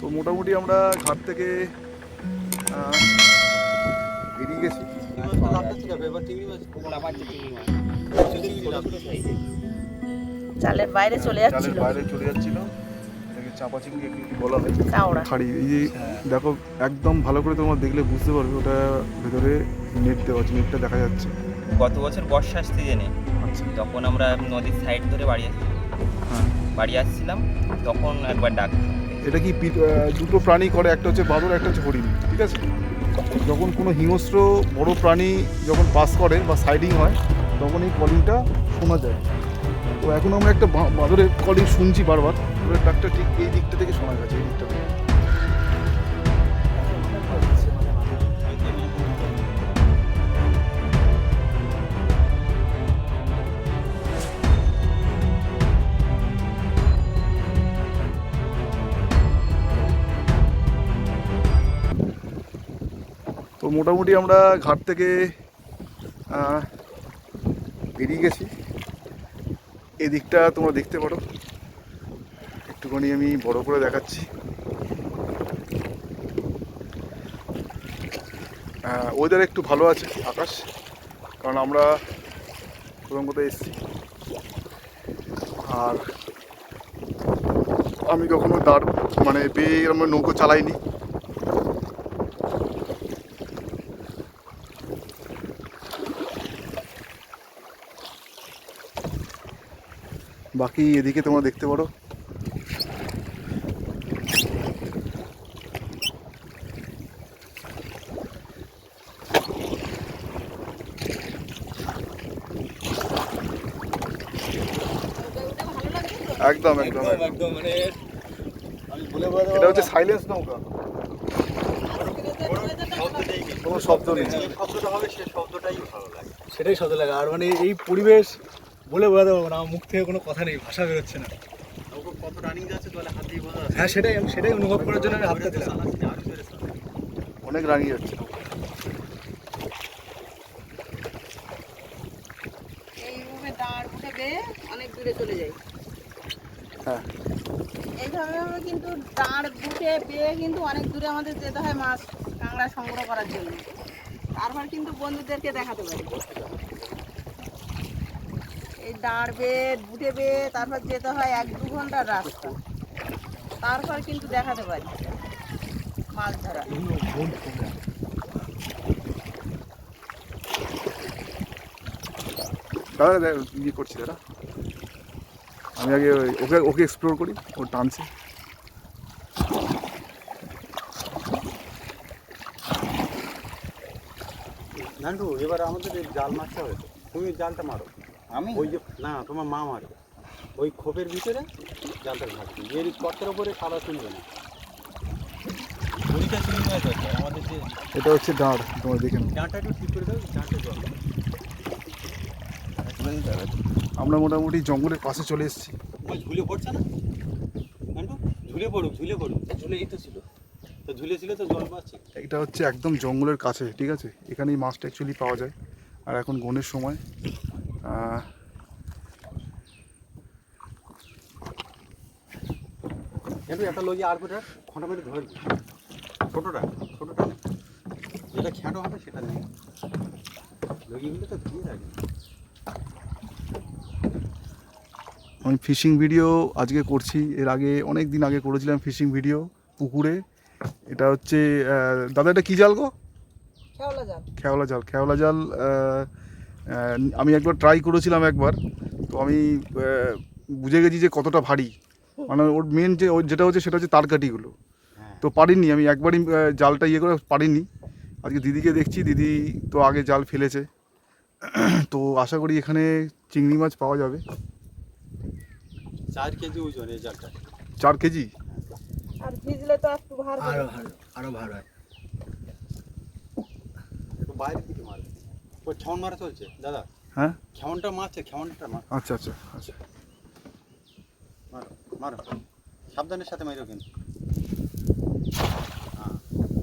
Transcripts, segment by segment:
তো মোটামুটি আমরা ঘাট থেকে বেরিয়ে গেছি। জালের বাইরে চলে যাচ্ছিল, জালের বাইরে চলে যাচ্ছিল। এটাকে চাপা চিংড়ি একটু বলা হয়, চাওড়া খাড়ি। এই যে দেখো, একদম ভালো করে তোমরা দেখলে বুঝতে পারবে ওটা ভেতরে নেট দেওয়া আছে, নেটটা দেখা যাচ্ছে। গত বছর বর্ষার সিজনে আচ্ছা, যখন আমরা নদীর সাইড ধরে হ্যাঁ। বাড়ি আসছিলাম তখন একবার ডাক। এটা কি দুটো প্রাণী করে, একটা হচ্ছে বাদর, একটা হচ্ছে হরিণ, ঠিক আছে? যখন কোনো হিংস্র বড় প্রাণী যখন পাস করে বা সাইডিং হয় তখন এই কলিংটা শোনা যায়। তো এখন আমরা একটা বাদরের কলিং শুনছি বারবার, ওর ডাকটা ঠিক এই দিকটা থেকে শোনা গেছে, এই দিকটা থেকে। তো মোটামুটি আমরা ঘাট থেকে বেরিয়ে গেছি। এদিকটা তোমরা দেখতে পারো, একটুখানি আমি বড় করে দেখাচ্ছি। ওয়েদার একটু ভালো আছে, আকাশ, কারণ আমরা প্রথম কোথায় এসেছি। আর আমি কখনো বেয়ে আমরা নৌকো চালাইনি। বাকি এদিকে তোমরা দেখতে পারো, একদম একদম একদম মানে এটা হচ্ছে সাইলেন্স নৌকা, কোনো শব্দ নেই। শব্দটা হবে সে শব্দটাই ভালো লাগে। সেটাই শব্দ লাগে। আর মানে এই পরিবেশ বলে বোঝাতে পারবো না, আমার মুখ থেকে কোনো কথা নেই, ভাষা বেরোচ্ছে না। কত রানিং যাচ্ছে তাহলে হাত দিয়ে বোঝা যাচ্ছে। হ্যাঁ, সেটাই অনুভব করার জন্য আমি হাতটা দিলাম। অনেক রানিয়ে যাচ্ছে। এইভাবে দাঁড় উঠে বেয়ে অনেক দূরে চলে যায়। হ্যাঁ, এইভাবে কিন্তু দাঁড় উঠে বেয়ে কিন্তু অনেক দূরে আমাদের যেতে হয় মাছ কাঁকড়া সংগ্রহ করার জন্য। তারপর কিন্তু বন্ধুদেরকে দেখাতে পারি। এই দাঁড় বেয়ে উঠে বেয়ে তারপর যেতে হয় 1-2 ঘন্টার রাস্তা, তারপর কিন্তু দেখাতে পারি মাছ ধরা। দাদা ইয়ে করছি দাদা, আমি আগে ওকে ওকে এক্সপ্লোর করি, ও টানছে। নান্টু, এবার আমাদের এই জাল মারতে হবে। তুমি জালটা মারো, আমি ওই যে না, তোমার মা মারে ওই খোপের ভিতরে জালটা ঘাটবে, এর কত্তের ওপরে সাদা তুলবে না। পরীক্ষা শুরু হয়ে গেছে আমাদের যে এটা হচ্ছে দাঁড়, তোমরা দেখে নাও। জালটা একটু ঠিক করে দাও, জালটা জল। আমরা মোটামুটি জঙ্গলের পাশে চলে এসেছি। ওই ঝুলে পড়ছে না নান্টু? ঝুলে পড়ুক, ঝুলে পড়ুক। ঝুলেই তো ছিল, তো ঝুলে ছিল তো জল পাচ্ছে। এটা হচ্ছে একদম জঙ্গলের কাছে, ঠিক আছে? এখানেই মাছটা অ্যাকচুয়ালি পাওয়া যায়। আর এখন গনের সময়। কিন্তু একটা লইয়ে আর করে খোঁটা মেরে ধরবি, ছোটোটা ছোটোটা নেই, যেটা খ্যাটো হবে সেটা নেই। লগিগুলো তো দিয়ে রাখবে। আমি ফিশিং ভিডিও আজকে করছি, এর আগে অনেক দিন আগে করেছিলাম ফিশিং ভিডিও পুকুরে। এটা হচ্ছে দাদা, এটা কী জাল গো? খেওলা জাল। খেওলা জাল। খেওলা জাল আমি একবার ট্রাই করেছিলাম একবার, তো আমি বুঝে গেছি যে কতটা ভারী। মানে ওর মেন যে যেটা হচ্ছে সেটা হচ্ছে তারকাঠিগুলো। তো পারিনি আমি, একবারই জালটা ইয়ে করে পারিনি। আজকে দিদিকে দেখছি, দিদি তো আগে জাল ফেলেছে। তো আশা করি এখানে চিংড়ি মাছ পাওয়া যাবে। 4 কেজি ওজন এই জালটা। 4 কেজি? আর ভিজলে তো একটু ভার হবে। আরো ভার হয়। একটু বাইরের দিকে মারবে। ওই খেমন মারা চলছে দাদা। হ্যাঁ, খেমনটা মারছে, খেমনটা মার। আচ্ছা আচ্ছা আচ্ছা। মারো মারো, সাবধানের সাথে মারো কিন্তু। হ্যাঁ,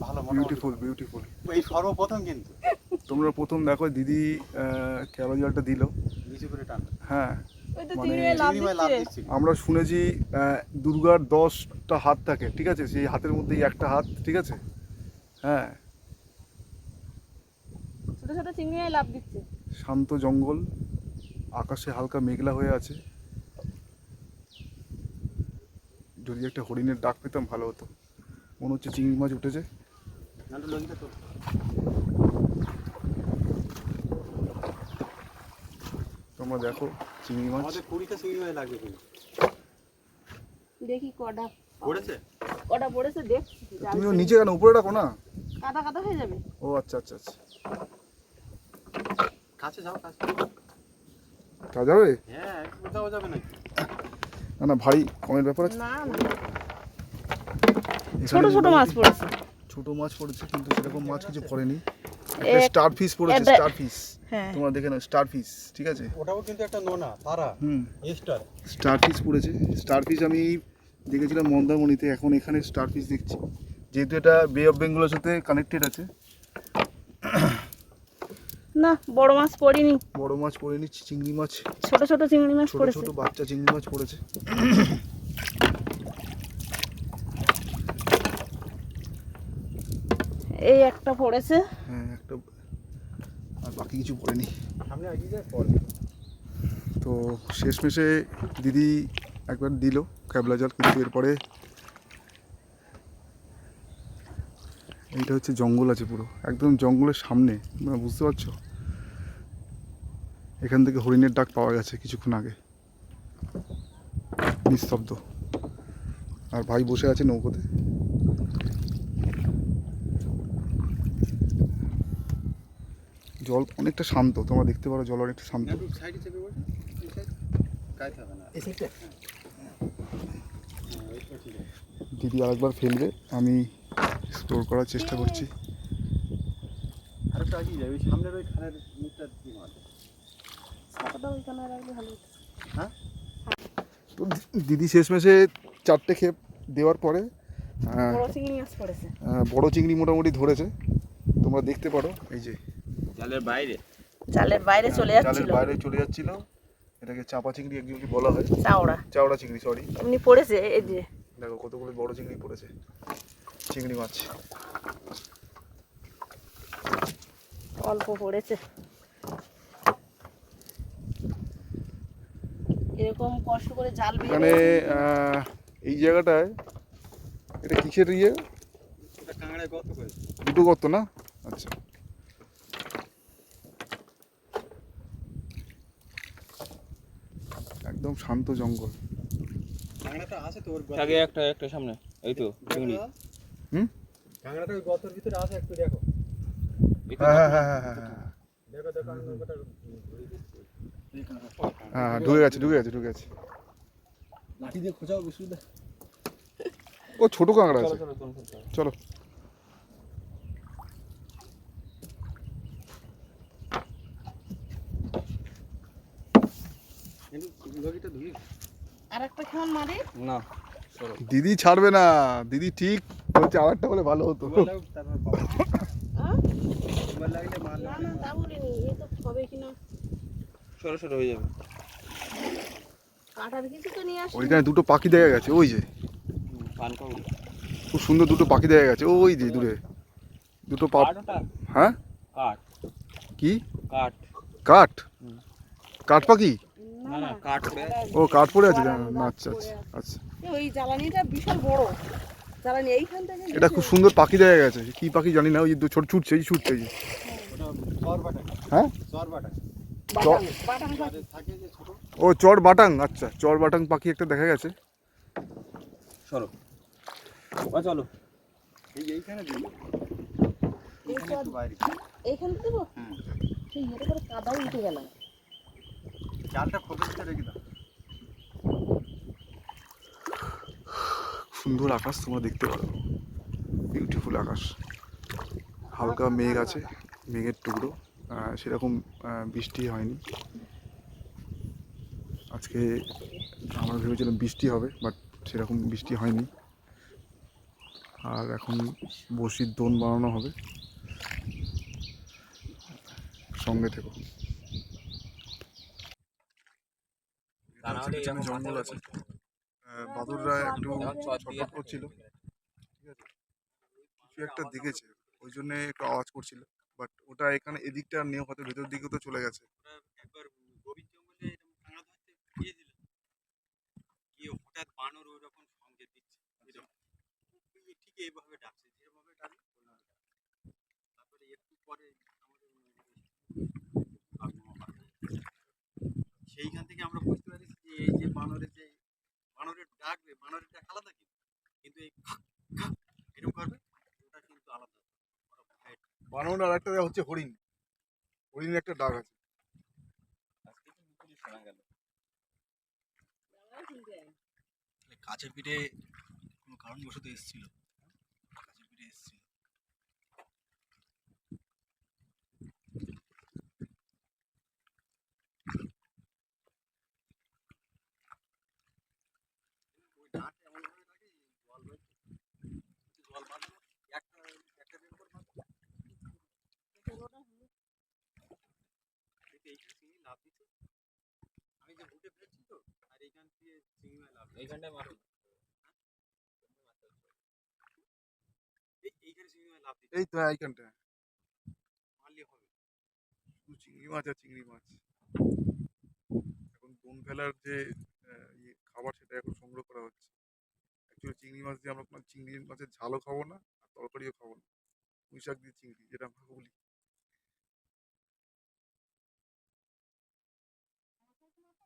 ভালো, বিউটিফুল বিউটিফুল। এই সর্বপ্রথম কিন্তু তোমরা প্রথম দেখো দিদি খেওলা জালটা দিল। নিচু করে টান। হ্যাঁ, ওই তো মানে চিংড়ি লাভ চিংড়ি মাছ লাভ দিচ্ছে। দিচ্ছিল। আমরা শুনেছি দুর্গার 10টা হাত থাকে, ঠিক আছে, সেই হাতের মধ্যেই একটা হাত, ঠিক আছে। হ্যাঁ, ছোট ছোট চিংড়ি লাভ দিচ্ছে। শান্ত জঙ্গল, আকাশে হালকা মেঘলা হয়ে আছে। যদি একটা হরিণের ডাক পেতাম ভালো হতো। মনে হচ্ছে চিংড়ি মাছ উঠেছে। নাটু লগিটা তো তোমরা দেখো চিংড়ি মাছ। আমাদের 20টা চিংড়ি মাছ লাগবে কিন্তু। দেখি কটা পড়েছে? কটা পড়েছে দেখছি। তুমিও নিচে কেন, উপরে রাখো না। কাদা কাদা হয়ে যাবে। ও আচ্ছা আচ্ছা আচ্ছা, কাছে যাও কাছে। তা যাবে? হ্যাঁ, কোথাও যাবে নাকি? না না, ভারী কমের ব্যাপার আছে। না না, এখানে ছোট ছোট মাছ পড়েছে। ছোট মাছ পড়েছে, কিন্তু সেরকম মাছ কিছু পড়েনি। এক- স্টার ফিশ পড়েছে, এটা- স্টার ফিশ। হ্যাঁ, তোমরা দেখে নাও, স্টার ফিশ, ঠিক আছে। ওটাও কিন্তু একটা নোনা তারা এস্টার। স্টার ফিশ পড়েছে। স্টার ফিশ আমি দেখেছিলাম মন্দারমণিতে, এখন এখানে স্টার ফিশ দেখছি। যেহেতু এটা বে অফ বেঙ্গলের সাথে কানেক্টেড আছে। না বড় মাছ পড়িনি, বড় মাছ পড়েনি, চিংড়ি মাছ, ছোট ছোট চিংড়ি মাছ ছোট পড়েছে। ছোট বাচ্চা চিংড়ি মাছ পড়েছে। এই একটা পড়েছে। হ্যাঁ, একটা, আর বাকি কিছু পড়েনি। সামনে এগিয়ে যায় পড়ে। তো শেষমেশে দিদি একবার দিল ক্যাবলা জাল, কিন্তু এরপরে এইটা হচ্ছে জঙ্গল আছে পুরো, একদম জঙ্গলের সামনে, তোমরা বুঝতে পারছো। এখান থেকে হরিণের ডাক পাওয়া গেছে কিছুক্ষণ আগে, নিস্তব্ধ। আর ভাই বসে আছে নৌকোতে। জল অনেকটা শান্ত, তোমরা দেখতে পারো, জল অনেকটা শান্ত। নাটু সাইডে চেপে বসে। এই সাইড কাইতে হবে না। এই সাইডটা হ্যাঁ, ওইটা ঠিক আছে। দিদি আরেকবার ফেলবে, আমি এক্সপ্লোর করার চেষ্টা করছি। আর একটু এগিয়ে যাবে, ওই সামনের ওই খালের মুখটা দিয়ে মার। ছাতাটা ওইখানে রাখলে ভালো হতো। হ্যাঁ? তো দিদি শেষমেশে 4টে খেপ দেওয়ার পরে বড় চিংড়ি মাছ পড়েছে। বড় চিংড়ি মোটামুটি ধরেছে, তোমরা দেখতে পারো। এই যে জালের বাইরে জালের বাইরে চলে জালের যাচ্ছিল, বাইরে চলে যাচ্ছিল। এটাকে চাপা চিংড়ি একজনকে বলা হয়, চাওড়া চাওড়া চিংড়ি, সরি। এমনি পড়েছে। এই যে দেখো কতগুলো বড় চিংড়ি পড়েছে, চিংড়ি মাছ। অল্প পড়েছে। এরকম কষ্ট করে জাল এখানে এই জায়গাটায়, এটা কিসের ইয়ে, এটা কাঁকড়ায় গর্ত করেছে। দুটো গর্ত না? আচ্ছা, একদম শান্ত জঙ্গল। কাঁকড়াটা আছে তো ওর আগে একটা একটা সামনে, এই তো চিংড়ি। হুম, কাঁকড়াটা ওই গর্তের ভিতরে আছে, একটু দেখো। এই তো হ্যাঁ হ্যাঁ হ্যাঁ হ্যাঁ হ্যাঁ দেখো দেখো আমি নৌকাটা হ্যাঁ, ঢুকে গেছে ঢুকে গেছে ঢুকে গেছে। লাঠি দিয়ে খোঁচাও বেশি। ও ছোট কাঁকড়া চলো আছে, চলো চলো, চলো। চলো। লগিটা ধুই। আর একটা কেমন মারি। না দিদি ছাড়বে না, দিদি ঠিক বলছে আরেকটা বলে ভালো হতো। দুবার লাগুক, তারপর বাবা। হ্যাঁ? দুবার লাগলে মারলে না না তা বলিনি, এই তো হবে কিনা। সরো সরো হয়ে যাবে। কাটার কিছু তো নিয়ে আসি। ওইখানে দুটো পাখি দেখা গেছে, ওই যে পান কাউড়ি খুব সুন্দর দুটো পাখি দেখা গেছে, ওই যে দূরে দুটো পা। কাঠ ওটা, হ্যাঁ, কাঠ কি কাঠ। কাঠ? কাঠ পাখি? না না কাঠ ওটা। ও কাঠ পড়ে আছে, না আচ্ছা আচ্ছা আচ্ছা। ওই জ্বালানিটা বিশাল বড় জ্বালানি, এইখান থেকে এটা খুব সুন্দর পাখি দেখা গেছে, কি পাখি জানি না, ওই যে ছোট ছুটছে, এই ছুটছে, এই যে। ওটা চরবাটা। হ্যাঁ, চরবাটা। বাটাং বাটাং পাখি। যাদের থাকে যে ছোট। ও চর বাটাং, আচ্ছা চর বাটাং পাখি একটা দেখা গেছে। সরো ও চলো। এইখানে দিল। এই এইখানে একটু বাইরে। এইখান থেকে দেবো। হুম। সেই ইয়েতে করে কাদাও উঠে গেল। জালটা খোপের ভিতরে রেখে দাও। সুন্দর আকাশ, তোমরা দেখতে পারো, বিউটিফুল আকাশ। হালকা মেঘ আছে, মেঘের টুকরো, সেরকম বৃষ্টি হয়নি আজকে। আমরা ভেবেছিলাম বৃষ্টি হবে, বাট সেরকম বৃষ্টি হয়নি। আর এখন বড়শির দোন বানানো হবে, সঙ্গে থেকো। তা না হলে জঙ্গল আছে, বাদুররা একটু ছটফট করছিল, ঠিক আছে, কিছু একটা দেখেছে, ওই জন্য একটু আওয়াজ করছিল। বাট ওটা এখানে এদিকটা আর নেই, হয়তো ভেতর দিকে তো চলে গেছে। একবার গভীর জঙ্গলে এরকম কাঁড়া ধরতে গিয়েছিল, গিয়ে হঠাৎ বানর ওই রকম সংকেত দিচ্ছে, এরকম ঠিক এইভাবে ডাকছে, যেভাবে ডাকে ওইভাবে ডাকে। তারপরে একটু পরে আমাদের সেইখান থেকে আমরা বুঝতে পারি যে এই যে বানরের ডাকবে, বানরের ডাক আলাদা, কিন্তু এই খাক খাক এরকম করবে, ওটা কিন্তু আলাদা। ওরা ভয় বানর আর একটা হচ্ছে হরিণ, হরিণের একটা ডাক আছে। আজকে তো দুপুরে শোনা গেল। কাছের পিঠে কোনো কারণবশত এসেছিল, কাছের পিঠে এসেছিল। ওই ডাক এমনভাবে ডাকে, জল রয়েছে, জল বাঁধবে, একটা একটা বের করে বাঁধবে। দেখে এইখানে চিংড়ি লাভ দিচ্ছে, আমি যে বুটে ফেলছি তো, আর এইখান থেকে চিংড়ি মাছ লাভ দিচ্ছে। এইখানটায় মারো। এইখানে চিংড়ি মাছ লাভ দিচ্ছে, এই তো এইখানটা মারলে হবে। শুধু চিংড়ি মাছ আর চিংড়ি মাছ। এখন বন ফেলার যে খাবার, সেটা এখন সংগ্রহ করা হচ্ছে। অ্যাকচুয়ালি চিংড়ি মাছ দিয়ে আমরা কোনো চিংড়ি মাছের ঝালও খাবো না, আর তরকারিও খাবো না। পুঁই শাক দিয়ে চিংড়ি, যেটা আমরা বলি।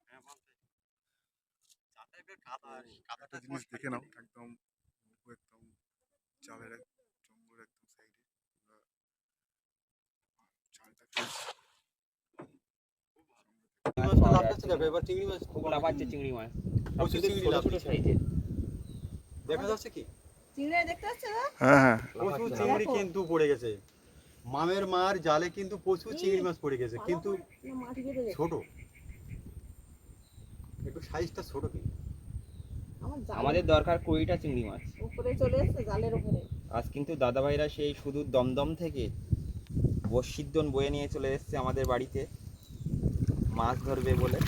হ্যাঁ, মানতে যাতায়াতের কাদা, কাদাটা একটা জিনিস দেখে নাও, একদম একদম চালের জঙ্গলের একদম সাইডে চালটা ফেলছি। চিংড়ি মাছটা লাভ দিচ্ছে যাবে, এবার চিংড়ি মাছ খুব লাফাচ্ছে চিংড়ি মাছ, প্রচুর চিংড়ি ছোট লাভ ছোট দিচ্ছে। সাইজের। দেখা যাচ্ছে কি চিংড়ি দেখতে পাচ্ছ না? হ্যাঁ হ্যাঁ, প্রচুর চিংড়ি কিন্তু পড়ে গেছে, মামের মার জালে কিন্তু প্রচুর চিংড়ি মাছ পড়ে গেছে, কিন্তু মাটি কেটে গেছে। ছোট, একটু সাইজটা ছোট, কিন্তু আমার আমাদের দরকার 20টা চিংড়ি মাছ। উপরে চলে এসছে, জালের উপরে। আজ কিন্তু দাদা ভাইরা সেই শুধু দমদম থেকে বড়শির দোন বয়ে নিয়ে চলে এসেছে আমাদের বাড়িতে মাছ ধরবে বলে।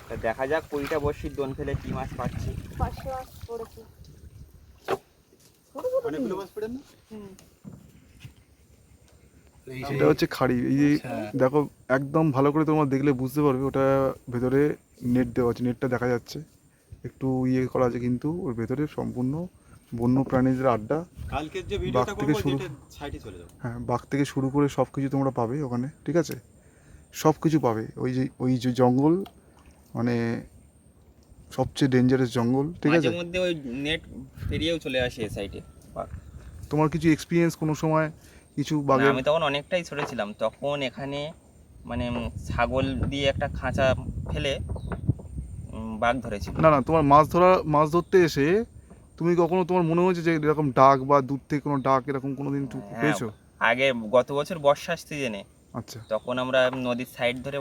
তা দেখা যাক 20টা বড়শির দোন ফেলে কি মাছ পাচ্ছি। 500 মাছ পড়েছে। ছোট ছোট অনেকগুলো মাছ পড়ে না। হুম। এই এটা হচ্ছে খাড়ি। এই যে দেখো, একদম ভালো করে তোমরা দেখলে বুঝতে পারবে, ওটা ভেতরে নেট দেওয়া আছে, নেটটা দেখা যাচ্ছে, একটু করা আছে, কিন্তু ওর ভেতরে সম্পূর্ণ বন্য প্রাণীদের আড্ডা। কালকের যে ভিডিওটা থেকে করব, শুরু। যেটা সাইডে চলে যাবে। হ্যাঁ, বাঘ থেকে শুরু করে সব কিছু তোমরা পাবে ওখানে, ঠিক আছে, সব কিছু পাবে। ওই যে জঙ্গল, মানে সবচেয়ে ডেঞ্জারাস জঙ্গল, ঠিক আছে। মাঝে মধ্যে ওই নেট পেরিয়েও চলে আসে এই সাইডে। তোমার কিছু এক্সপিরিয়েন্স কোনো সময় কিছু বাঘের? আমি তখন অনেকটাই ছোট ছিলাম, তখন এখানে মানে ছাগল দিয়ে একটা খাঁচা ফেলে বাঘ ধরেছিল। না না, তোমার মাছ ধরতে এসে তুমি কখনো তোমার মনে হয়েছে যে এরকম ডাক বা দূর থেকে কোনো ডাক এরকম কোনোদিন হ্যাঁ, পেয়েছো? আগে গত বছর বর্ষার সিজনে আচ্ছা, তখন আমরা নদীর সাইড ধরে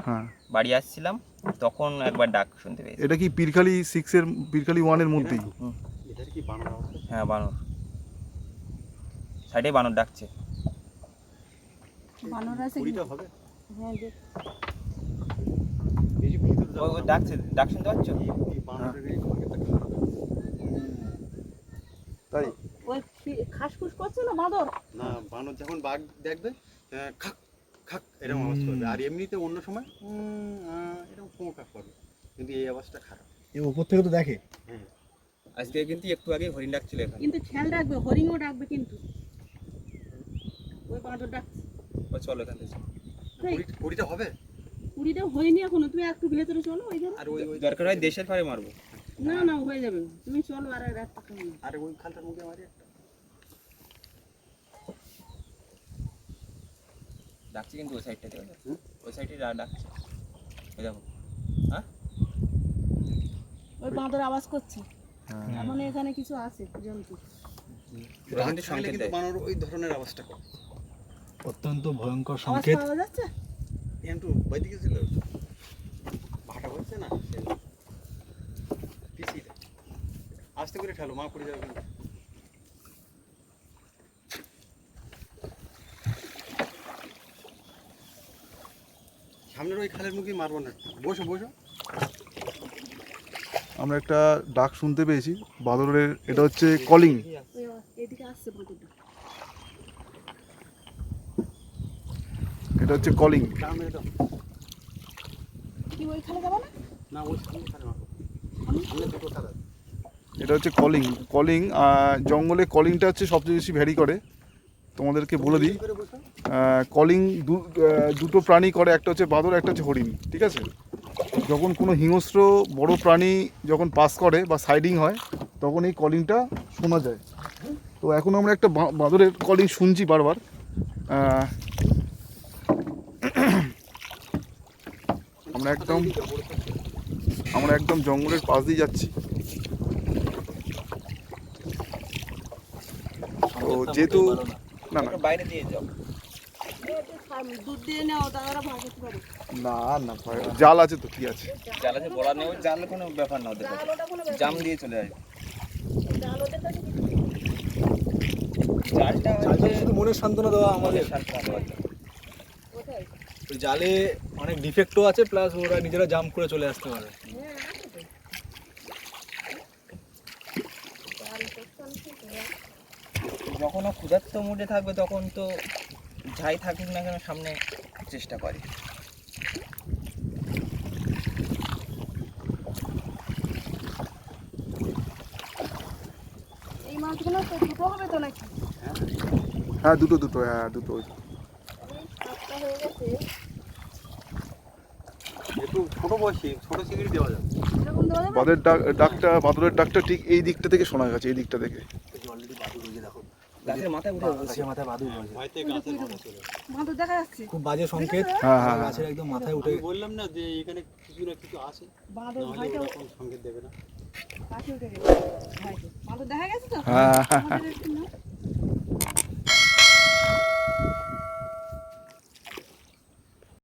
হ্যাঁ। বাড়ি আসছিলাম, তখন একবার ডাক শুনতে পেয়েছি। এটা কি পীরখালি 6-এর পীরখালি 1-এর মধ্যেই? এটার কি বানানো হবে? হ্যাঁ, বানর সাইডে বানর ডাকছে। বানর আছে কি? কুড়িটা হবে, হ্যাঁ, দেখ। বেশি ভিতরে ও যাবো ও না। ডাকছে, ডাক শুনতে পাচ্ছ? এই বানরের এই সংকেতটা খারাপ আছে। তাই ওই খাসখুস করছে না বাঁদর? না, বানর যখন বাঘ দেখবে, খাক খাক এরকম আওয়াজ করবে, আর এমনিতে অন্য সময় এরকম ফোঁ খাক করবে, কিন্তু এই আওয়াজটা খারাপ। এই উপর থেকে তো দেখে। হ্যাঁ, আজকে কিন্তু একটু আগে হরিণ ডাকছিল এখানে। কিন্তু খেয়াল রাখবে, হরিণও ডাকবে কিন্তু। ওই বাঁদর ডাকছে। ও চলো এখান থেকে চলো। এই, কুড়িটা হবে, কুড়িটা হয়নি এখনো, তুমি একটু ভেতরে চলো। ওই ধরো। আর ওই ওই দরকার হয় দেশের পাড়ে মারবো। না না, হয়ে যাবে, তুমি চলো। আর একটা খাবে না। আর ওই খালটার মুখে মারি একটা। ডাকছে কিন্তু ওই সাইডটাতে, ওই সাইডে ডাকছে। এই দেখো, হ্যাঁ ওই বাঁদর আওয়াজ করছে, হ্যাঁ। এখন এখানে কিছু আছে জন্তু। ওরা কিন্তু রাত থাকলে সংকেত কিন্তু দেয়। বানর ওই ধরনের আওয়াজটা করে। অত্যন্ত ভয়ঙ্কর আওয়াজ সংকেত। পাওয়া যাচ্ছে? একটু বাইরে গেছিল, ভাটা হচ্ছে না, পিছিয়ে দেয়। আস্তে করে ঠেলো, মা পড়ে যাবে কিন্তু। সামনের ওই খালের মুখে মারবো না, বসো বসো। আমরা একটা ডাক শুনতে পেয়েছি বাদরের, এটা হচ্ছে কলিং। এদিকে আসছে বাদুরটা। এটা হচ্ছে কলিং। কি ওইখানে যাবো না? না ওই সামনে ছাড়া না, সামনে দুটো ছাড়া। এটা হচ্ছে কলিং। কলিং জঙ্গলে কলিংটা হচ্ছে সবচেয়ে বেশি ভ্যারি করে। তোমাদেরকে বলে দিই, কলিং দুটো প্রাণী করে, একটা হচ্ছে বাদর, একটা হচ্ছে হরিণ, ঠিক আছে? যখন কোনো হিংস্র বড় প্রাণী যখন পাস করে বা সাইডিং হয় তখন এই কলিংটা শোনা যায়। তো এখন আমরা একটা বাদরের কলিং শুনছি বারবার। আমরা একদম জঙ্গলের পাশ দিয়ে যাচ্ছি। তো যেহেতু না না বাইরে দিয়ে যাও। দুধ দিয়ে নেও, দাদারা ভাগ করতে পারে। না না জাল আছে তো, কি আছে? জাল আছে বলা নেই, জাল কোনো ব্যাপার না, ওদের কাছে ওটা কোনো জাম দিয়ে চলে আসবে। জাল ওদের কাছে জালটা জালটা শুধু মনের সান্ত্বনা দেওয়া আমাদের। কোথায়? ওই জালে অনেক ডিফেক্টও আছে, প্লাস ওরা নিজেরা জাম্প করে চলে আসতে পারে। হ্যাঁ আছে তো। জাল সেকশন ঠিক আছে। যখন ও ক্ষুধার্ত মুডে থাকবে তখন তো যাই থাকুক না কেন সামনে চেষ্টা করে। এই মাছগুলো তো দুটো হবে তো নাকি? হ্যাঁ দুটো, হ্যাঁ দুটো। সাতটা হয়ে গেছে। একটু ছোট বয়সী ছোট চিংড়ি দেওয়া যাবে। এরকম দেওয়া যাবে? বাদরের ডাকটা ঠিক এই দিকটা থেকে শোনা গেছে, এই দিকটা থেকে। অলরেডি বাদুর হয়ে দেখো, গাছের মাথায় উঠে বসে। গাছের মাথায় বাদুর হয়েছে। হয়তো গাছের মাথা চলে আসে। বাদুর দেখা যাচ্ছে। খুব বাজে সংকেত। হ্যাঁ, হ্যাঁ, হ্যাঁ। গাছের একদম মাথায় উঠে। আমি বললাম না যে এখানে কিছু না কিছু আছে, বাদুর নাহলে হয়তো ওরকম সংকেত দেবে না। কাছে উঠে গেছে। হয়তো বাদুর দেখা গেছে তো? হ্যাঁ। আমাদের একটু